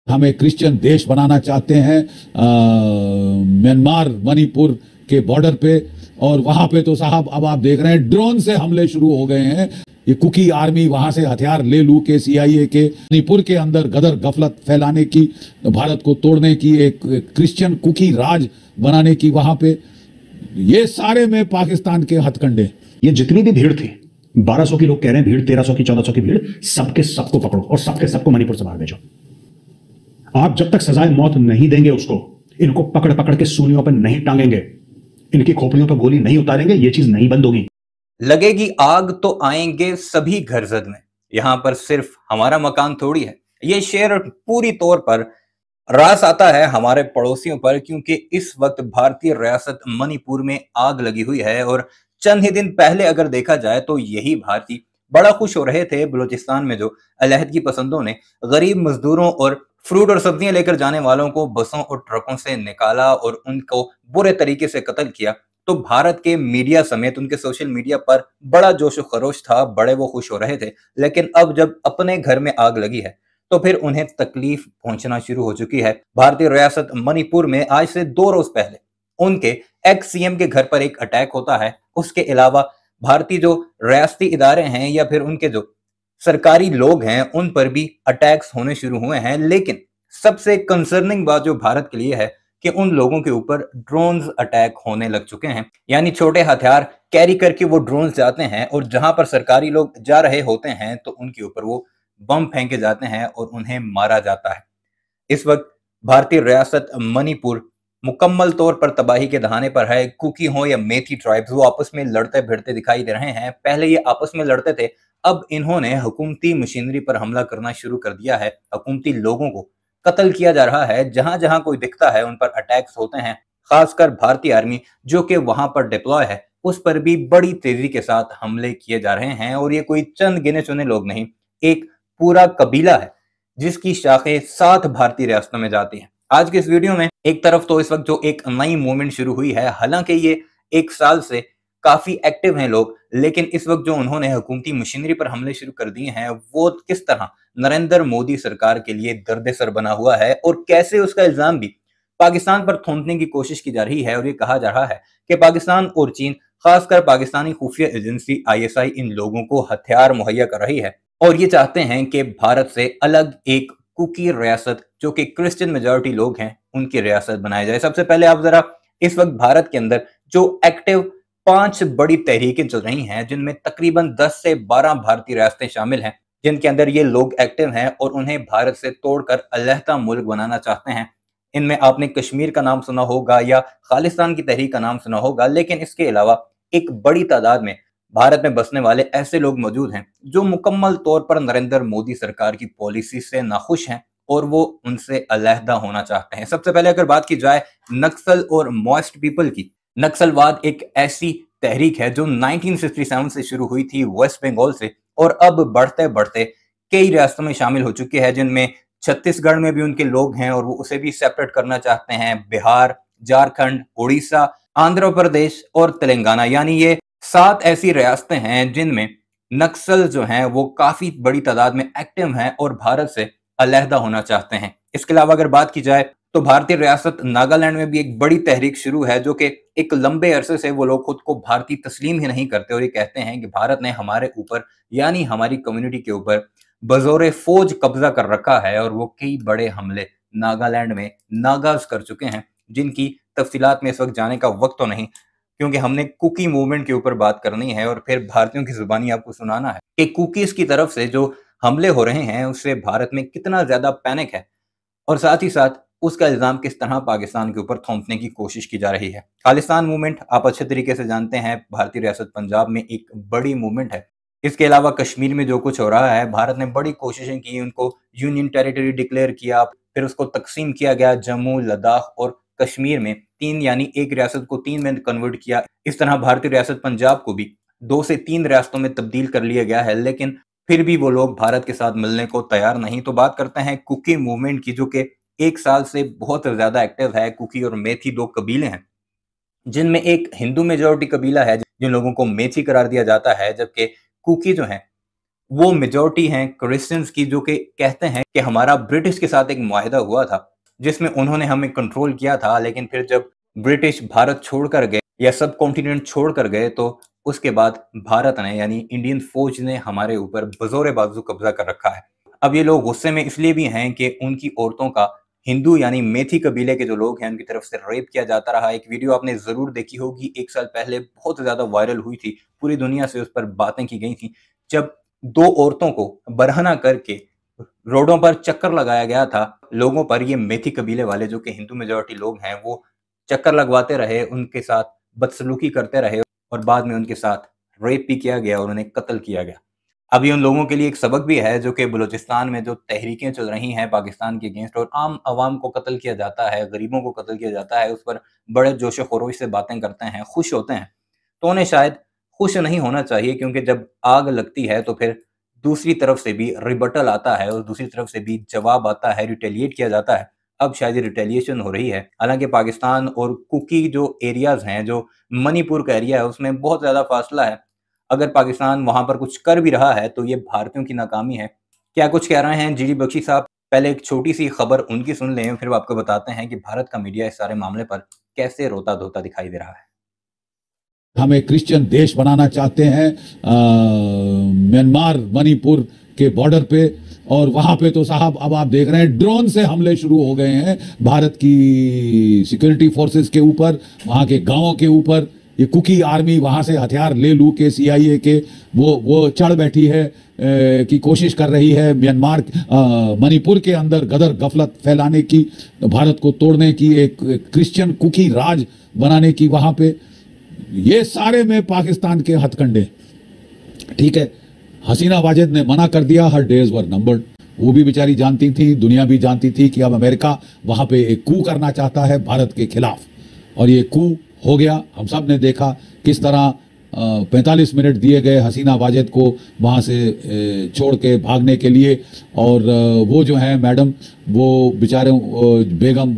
हमें क्रिश्चियन देश बनाना चाहते हैं म्यांमार मणिपुर के बॉर्डर पे, और वहां पे तो साहब अब आप देख रहे हैं ड्रोन से हमले शुरू हो गए हैं। ये कुकी आर्मी वहां से हथियार ले लू के सीआईए के मणिपुर के अंदर गदर गफलत फैलाने की, भारत को तोड़ने की, एक क्रिश्चियन कुकी राज बनाने की वहां पे, ये सारे में पाकिस्तान के हथकंडे। ये जितनी भी भीड़ थी, 1200 की लोग कह रहे हैं भीड़, 1300 की 1400 की भीड़, सबके सबको पकड़ो और सबके सबको मणिपुर से बाहर भेजो। आप जब तक सजाए मौत नहीं देंगे उसको, इनको पकड़ पकड़ के सूलियों पर नहीं टांगेंगे, इनकी खोपड़ियों पर गोली नहीं उतारेंगे, ये चीज नहीं बंद होगी। लगेगी आग तो आएंगे सभी घर जद में, यहां पर सिर्फ हमारा मकान थोड़ी है। ये शेर पूरी तौर पर रास आता है हमारे पड़ोसियों पर, क्योंकि इस वक्त भारतीय रियासत मणिपुर में आग लगी हुई है। और चंद ही दिन पहले अगर देखा जाए तो यही भारतीय बड़ा खुश हो रहे थे बलूचिस्तान में जो अलहदगी पसंदों ने गरीब मजदूरों और फ्रूट और सब्जियां लेकर जाने वालों को बसों और ट्रकों से निकाला और उनको बुरे तरीके से कत्ल किया। तो भारत के मीडिया समेत उनके सोशल मीडिया पर बड़ा जोश खरोश था, बड़े वो खुश हो रहे थे। लेकिन अब जब अपने घर में आग लगी है तो फिर उन्हें तकलीफ पहुंचना शुरू हो चुकी है। भारतीय रियासत मणिपुर में आज से 2 रोज पहले उनके एक्स सीएम के घर पर एक अटैक होता है। उसके अलावा भारतीय जो रियासती इदारे हैं या फिर उनके जो सरकारी लोग हैं उन पर भी अटैक्स होने शुरू हुए हैं। लेकिन सबसे कंसर्निंग बात जो भारत के लिए है कि उन लोगों के ऊपर ड्रोन्स अटैक होने लग चुके हैं। यानी छोटे हथियार कैरी करके वो ड्रोन्स जाते हैं और जहां पर सरकारी लोग जा रहे होते हैं तो उनके ऊपर वो बम फेंके जाते हैं और उन्हें मारा जाता है। इस वक्त भारतीय रियासत मणिपुर मुकम्मल तौर पर तबाही के दहाने पर है। कुकी हो या मेथी ट्राइब्स, वो आपस में लड़ते भिड़ते दिखाई दे रहे हैं। पहले ये आपस में लड़ते थे, अब इन्होंने हुकूमती मशीनरी पर हमला करना शुरू कर दिया है। हुकूमती लोगों को कत्ल किया जा रहा है, जहां जहां कोई दिखता है उन पर अटैक्स होते हैं। खासकर भारतीय आर्मी जो कि वहां पर डिप्लॉय है उस पर भी बड़ी तेजी के साथ हमले किए जा रहे हैं। और ये कोई चंद गिने चुने लोग नहीं, एक पूरा कबीला है जिसकी शाखें 7 भारतीय रियासतों में जाती हैं। आज के इस वीडियो में एक तरफ तो इस वक्त जो एक नई मूवमेंट शुरू हुई है, हालांकि ये 1 साल से काफी एक्टिव हैं लोग, लेकिन इस वक्त जो उन्होंने हुकूमती मशीनरी पर हमले शुरू कर दिए हैं वो किस तरह नरेंद्र मोदी सरकार के लिए दर्द-ए-सर बना हुआ है और कैसे उसका इल्जाम भी पाकिस्तान पर थोपने की कोशिश की जा रही है। और ये कहा जा रहा है कि पाकिस्तान और चीन, खासकर पाकिस्तानी खुफिया एजेंसी आईएसआई, इन लोगों को हथियार मुहैया कर रही है और ये चाहते हैं कि भारत से अलग एक कुकी रियासत जो कि क्रिश्चियन मेजॉरिटी लोग हैं उनकी रियासत बनाया जाए। सबसे पहले आप जरा इस वक्त भारत के अंदर जो एक्टिव 5 बड़ी तहरीकें चल रही हैं, जिनमें तकरीबन 10 से 12 भारतीय रियासतें शामिल हैं, जिनके अंदर ये लोग एक्टिव हैं और उन्हें भारत से तोड़कर अलहदा मुल्क बनाना चाहते हैं। इनमें आपने कश्मीर का नाम सुना होगा या खालिस्तान की तहरीक का नाम सुना होगा, लेकिन इसके अलावा एक बड़ी तादाद में भारत में बसने वाले ऐसे लोग मौजूद हैं जो मुकम्मल तौर पर नरेंद्र मोदी सरकार की पॉलिसी से नाखुश हैं और वो उनसे अलहदा होना चाहते हैं। सबसे पहले अगर बात की जाए नक्सल और मॉइस्ट पीपल की, नक्सलवाद एक ऐसी तहरीक है जो 1967 से शुरू हुई थी वेस्ट बंगाल से और अब बढ़ते बढ़ते कई रियासतों में शामिल हो चुकी है, जिनमें छत्तीसगढ़ में भी उनके लोग हैं और वो उसे भी सेपरेट करना चाहते हैं। बिहार, झारखंड, उड़ीसा, आंध्र प्रदेश और तेलंगाना, यानी ये 7 ऐसी रियासतें हैं जिनमें नक्सल जो हैं वो काफी बड़ी तादाद में एक्टिव हैं और भारत से अलहदा होना चाहते हैं। इसके अलावा अगर बात की जाए तो भारतीय रियासत नागालैंड में भी एक बड़ी तहरीक शुरू है जो कि एक लंबे अरसे से वो लोग खुद को भारतीय तस्लीम ही नहीं करते और ये कहते हैं कि भारत ने हमारे ऊपर यानी हमारी कम्युनिटी के ऊपर बजोरे फौज कब्जा कर रखा है और वो कई बड़े हमले नागालैंड में नागाज कर चुके हैं, जिनकी तफसीलात में इस वक्त जाने का वक्त तो नहीं, क्योंकि हमने कुकी मूवमेंट के ऊपर बात करनी है और फिर भारतीयों की जुबानी आपको सुनाना है कि कुकीज की तरफ से जो हमले हो रहे हैं उससे भारत में कितना ज्यादा पैनिक है और साथ ही साथ उसका इल्जाम किस तरह पाकिस्तान के ऊपर थोपने की कोशिश की जा रही है। खालिस्तान मूवमेंट आप अच्छे तरीके से जानते हैं, भारतीय रियासत पंजाब में एक बड़ी मूवमेंट है। इसके अलावा कश्मीर में जो कुछ हो रहा है, भारत ने बड़ी कोशिशें की, उनको यूनियन टेरिटरी डिक्लेयर किया, फिर उसको तकसीम किया गया जम्मू, लद्दाख और कश्मीर में 3, यानी एक रियासत को 3 में कन्वर्ट किया। इस तरह भारतीय रियासत पंजाब को भी 2 से 3 रियासतों में तब्दील कर लिया गया है, लेकिन फिर भी वो लोग भारत के साथ मिलने को तैयार नहीं। तो बात करते हैं कुकी मूवमेंट की, जो कि 1 साल से बहुत ज्यादा एक्टिव है। कुकी और मेथी 2 कबीले हैं, जिनमें एक हिंदू मेजॉरिटी कबीला है जिन लोगों को मेथी करार दिया जाता है, जबकि कुकी जो है वो मेजॉरिटी हैं क्रिश्चियंस की, जो कि कहते हैं कि हमारा ब्रिटिश के साथ एक मुआहिदा हुआ था जिसमें उन्होंने हमें कंट्रोल किया था, लेकिन फिर जब ब्रिटिश भारत छोड़कर गए या सब कॉन्टिनेंट छोड़कर गए तो उसके बाद भारत ने यानी इंडियन फौज ने हमारे ऊपर बजोरे बाजू कब्जा कर रखा है। अब ये लोग गुस्से में इसलिए भी हैं कि उनकी औरतों का हिंदू यानी मेथी कबीले के जो लोग हैं उनकी तरफ से रेप किया जाता रहा। एक वीडियो आपने जरूर देखी होगी, 1 साल पहले बहुत ज्यादा वायरल हुई थी, पूरी दुनिया से उस पर बातें की गई थी, जब 2 औरतों को बरहना करके रोडों पर चक्कर लगाया गया था। लोगों पर ये मेथी कबीले वाले जो कि हिंदू मेजॉरिटी लोग हैं वो चक्कर लगवाते रहे, उनके साथ बदसलूकी करते रहे और बाद में उनके साथ रेप भी किया गया और उन्हें कत्ल किया गया। अभी उन लोगों के लिए एक सबक भी है जो कि बलूचिस्तान में जो तहरीकें चल रही हैं पाकिस्तान के अगेंस्ट और आम आवाम को कत्ल किया जाता है, गरीबों को कत्ल किया जाता है, उस पर बड़े जोश खरोश से बातें करते हैं, खुश होते हैं। तो उन्हें शायद खुश नहीं होना चाहिए, क्योंकि जब आग लगती है तो फिर दूसरी तरफ से भी रिबटल आता है और दूसरी तरफ से भी जवाब आता है, रिटेलिएट किया जाता है। अब शायद ये रिटेलिएशन हो रही है। हालांकि पाकिस्तान और कुकी जो एरियाज हैं, जो मणिपुर का एरिया है, उसमें बहुत ज़्यादा फासला है। अगर पाकिस्तान वहां पर कुछ कर भी रहा है तो ये भारतीयों की नाकामी है। क्या कुछ कह रहे हैं जीडी बख्शी साहब? पहले एक छोटी सी खबर उनकी सुन लें, फिर आपको बताते हैं कि भारत का मीडिया इस सारे मामले पर कैसे रोता धोता दिखाई दे रहा है। हमें क्रिश्चियन देश बनाना चाहते हैं म्यांमार मणिपुर के बॉर्डर पे, और वहां पे तो साहब अब आप देख रहे हैं ड्रोन से हमले शुरू हो गए हैं भारत की सिक्योरिटी फोर्सेस के ऊपर, वहां के गांवों के ऊपर। ये कुकी आर्मी वहां से हथियार ले लू के CIA के वो चढ़ बैठी है की कोशिश कर रही है म्यांमार मणिपुर के अंदर गदर गफलत फैलाने की, भारत को तोड़ने की, एक क्रिश्चियन कुकी राज बनाने की वहां पे। ये सारे में पाकिस्तान के हथकंडे। ठीक है, हसीना वाजिद ने मना कर दिया, हर डेज वर नंबर्ड। वो भी बेचारी जानती थी, दुनिया भी जानती थी कि अब अमेरिका वहां पे एक कू करना चाहता है भारत के खिलाफ, और ये कू हो गया। हम सब ने देखा किस तरह 45 मिनट दिए गए हसीना वाजिद को वहाँ से छोड़ के भागने के लिए, और वो जो है मैडम, वो बेचारे बेगम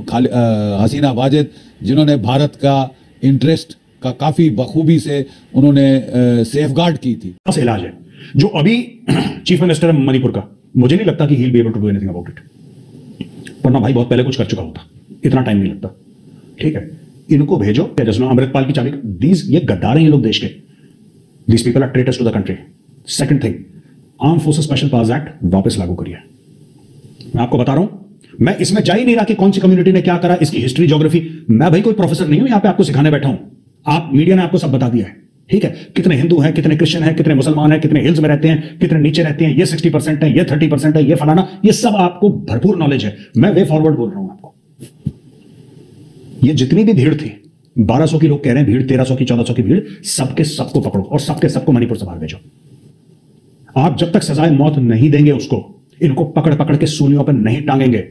हसीना वाजिद, जिन्होंने भारत का इंटरेस्ट का काफ़ी बखूबी से उन्होंने सेफगार्ड की थी। से इलाज है जो अभी चीफ मिनिस्टर है मणिपुर का, मुझे नहीं लगता कि he will be able to do anything about it, वरना भाई बहुत पहले कुछ कर चुका होता, इतना टाइम नहीं लगता। ठीक है, इनको भेजो, अमृतपाल की चाबी, ये गद्दार हैं ये लोग देश के, these people are traitors to the country. Second thing, armed forces special powers act वापस लागू करिए। मैं आपको बता रहा हूं, मैं इसमें जा ही नहीं रहा कि कौन सी कम्युनिटी ने क्या करा, इसकी हिस्ट्री ज्योग्राफी, मैं भाई कोई प्रोफेसर नहीं हूं यहां पे आपको सिखाने बैठा हूं, आप मीडिया ने आपको सब बता दिया है। ठीक है, कितने हिंदू हैं, कितने क्रिश्चियन हैं, कितने मुसलमान हैं, कितने हिल्स में रहते हैं, कितने नीचे रहते हैं, ये 60% है, ये 30% है, ये फलाना, ये सब आपको भरपूर नॉलेज है। मैं वे फॉरवर्ड बोल रहा हूं आपको। ये जितनी भी भीड़ थी, 1200 की लोग कह रहे हैं भीड़, 1300 की 1400 की भीड़, सबके सबको पकड़ो और सबके सबको मणिपुर से बाहर भेजो। आप जब तक सजाए मौत नहीं देंगे उसको, इनको पकड़ पकड़ के सूलियों पर नहीं टांगेंगे,